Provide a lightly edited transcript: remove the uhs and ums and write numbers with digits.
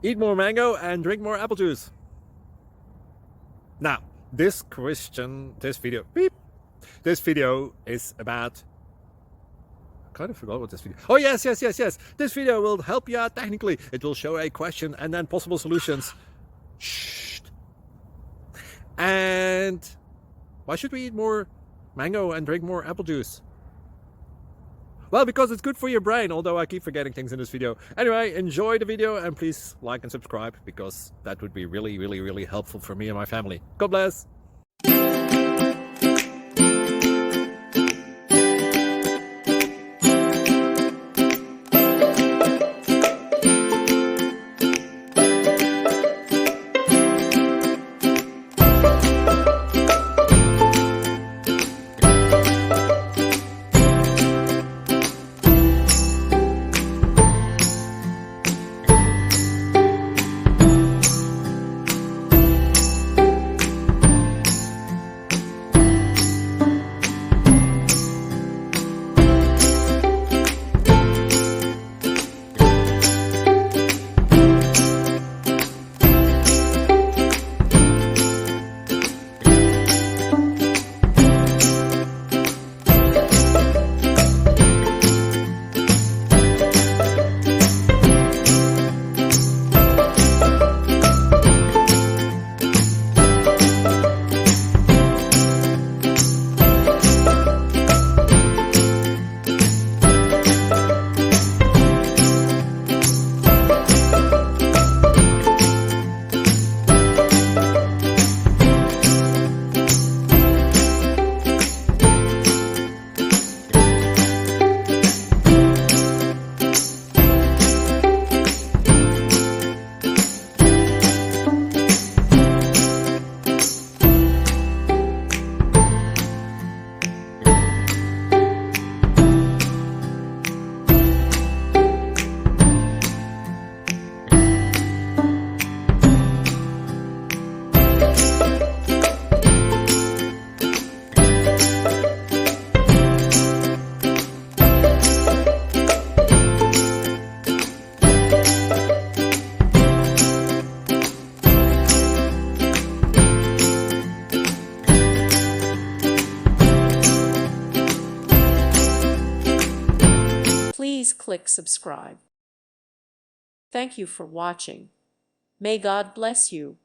Eat more mango and drink more apple juice. Now, this video is about... I kind of forgot what this video... Oh, yes. This video will help you out technically. It will show a question and then possible solutions. Shh. And why should we eat more mango and drink more apple juice? Well, because it's good for your brain, although I keep forgetting things in this video. Anyway, enjoy the video and please like and subscribe, because that would be really helpful for me and my family. God bless! Please click subscribe. Thank you for watching. May God bless you.